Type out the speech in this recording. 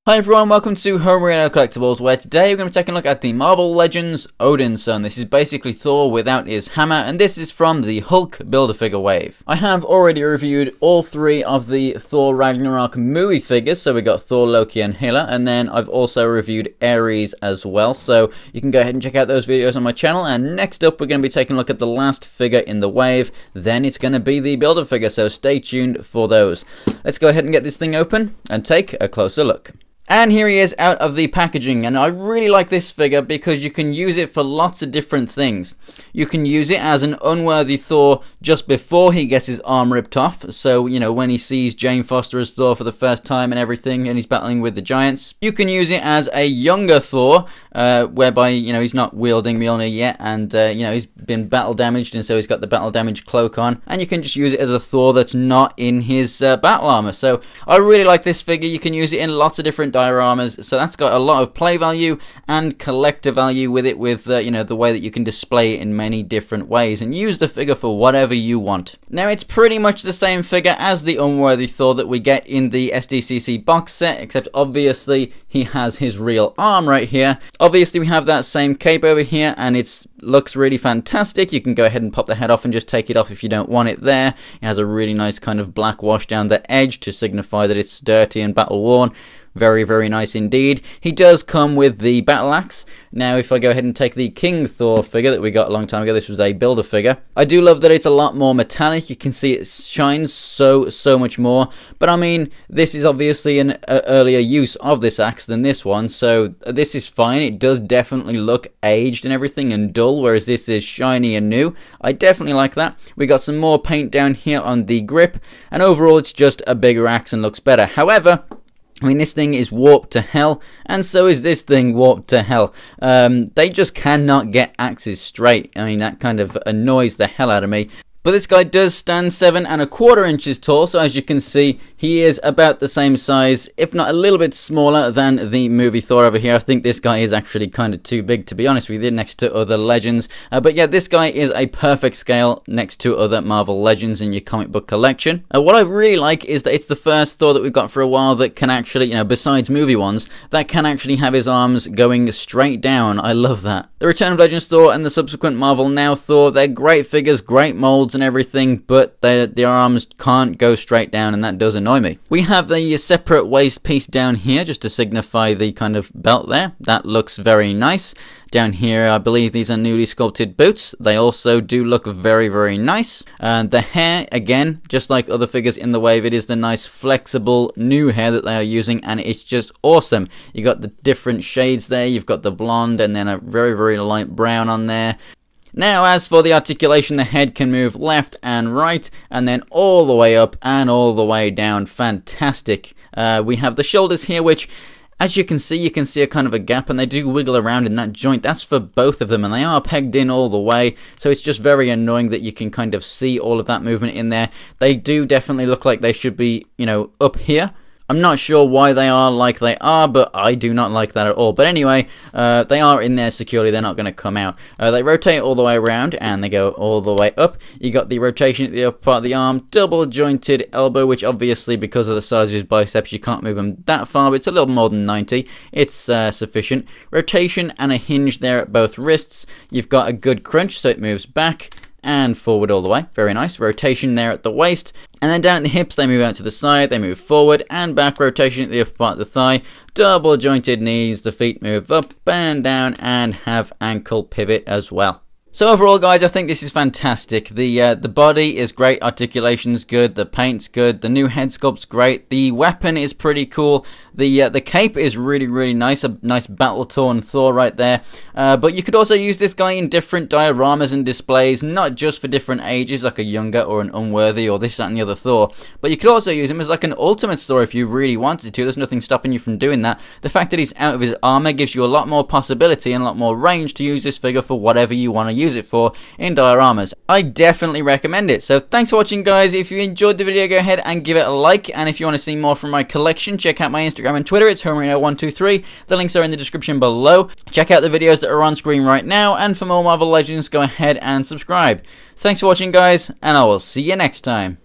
Hi everyone, welcome to Homerino Collectibles, where today we're going to be taking a look at the Marvel Legends Odinson. This is basically Thor without his hammer, and this is from the Hulk Build-A-Figure wave. I have already reviewed all three of the Thor Ragnarok movie figures, so we got Thor, Loki, and Hela, and then I've also reviewed Ares as well, so you can go ahead and check out those videos on my channel. And next up, we're going to be taking a look at the last figure in the wave, then it's going to be the Build-A-Figure, so stay tuned for those. Let's go ahead and get this thing open and take a closer look. And here he is out of the packaging, and I really like this figure because you can use it for lots of different things. You can use it as an unworthy Thor just before he gets his arm ripped off, so you know, when he sees Jane Foster as Thor for the first time and everything, and he's battling with the giants. You can use it as a younger Thor, whereby, you know, he's not wielding Mjolnir yet, and you know, he's been battle damaged, and so he's got the battle damage cloak on, and you can just use it as a Thor that's not in his battle armor. So I really like this figure. You can use it in lots of different dioramas, so that's got a lot of play value and collector value with it, with you know, the way that you can display it in many different ways and use the figure for whatever you want. Now, it's pretty much the same figure as the unworthy Thor that we get in the SDCC box set, except obviously he has his real arm right here. Obviously we have that same cape over here, and it looks really fantastic. You can go ahead and pop the head off and just take it off if you don't want it there. It has a really nice kind of black wash down the edge to signify that it's dirty and battle worn. Very, very nice indeed. He does come with the battle axe. Now, if I go ahead and take the King Thor figure that we got a long time ago, this was a Build-A-Figure. I do love that it's a lot more metallic. You can see it shines so much more. But I mean, this is obviously an earlier use of this axe than this one, so this is fine. It does definitely look aged and everything and dull, whereas this is shiny and new. I definitely like that. We got some more paint down here on the grip, and overall it's just a bigger axe and looks better. However, I mean, this thing is warped to hell, and so is this thing warped to hell. They just cannot get axes straight. I mean, that kind of annoys the hell out of me. But this guy does stand 7¼ inches tall, so as you can see, he is about the same size, if not a little bit smaller than the movie Thor over here. I think this guy is actually kind of too big, to be honest with you, next to other legends. But yeah, this guy is a perfect scale next to other Marvel Legends in your comic book collection. What I really like is that it's the first Thor that we've got for a while that can actually, you know, besides movie ones, that can actually have his arms going straight down. I love that. The Return of Legends Thor and the subsequent Marvel Now Thor, they're great figures, great molds and everything, but their arms can't go straight down, and that does annoy me. We have a separate waist piece down here just to signify the kind of belt there. That looks very nice. Down here, I believe these are newly sculpted boots. They also do look very nice. And the hair, again, just like other figures in the wave, it is the nice flexible new hair that they are using, and it's just awesome. You got the different shades there. You've got the blonde and then a very light brown on there. Now, as for the articulation, the head can move left and right, and then all the way up and all the way down. Fantastic. We have the shoulders here, which, as you can see a kind of a gap, and they do wiggle around in that joint. That's for both of them, and they are pegged in all the way, so it's just very annoying that you can kind of see all of that movement in there. They do definitely look like they should be, you know, up here. I'm not sure why they are like they are, but I do not like that at all. But anyway, they are in there securely. They're not going to come out. They rotate all the way around, and they go all the way up. You got the rotation at the upper part of the arm, double jointed elbow, which obviously, because of the size of his biceps, you can't move them that far, but it's a little more than 90. It's sufficient. Rotation and a hinge there at both wrists. You've got a good crunch, so it moves back and forward all the way. Very nice. Rotation there at the waist. And then down at the hips, they move out to the side, they move forward and back. Rotation at the upper part of the thigh. Double jointed knees. The feet move up and down and have ankle pivot as well. So overall, guys, I think this is fantastic. The body is great, articulation's good, the paint's good, the new head sculpt's great, the weapon is pretty cool, the cape is really nice, a nice battle-torn Thor right there. But you could also use this guy in different dioramas and displays, not just for different ages, like a younger or an unworthy or this, that, and the other Thor, but you could also use him as like an ultimate Thor if you really wanted to. There's nothing stopping you from doing that. The fact that he's out of his armor gives you a lot more possibility and a lot more range to use this figure for whatever you want to use it for in dioramas. I definitely recommend it. So thanks for watching, guys. If you enjoyed the video, go ahead and give it a like, and if you want to see more from my collection, check out my Instagram and Twitter. It's Homerino123. The links are in the description below. Check out the videos that are on screen right now, and for more Marvel Legends, go ahead and subscribe. Thanks for watching, guys, and I will see you next time.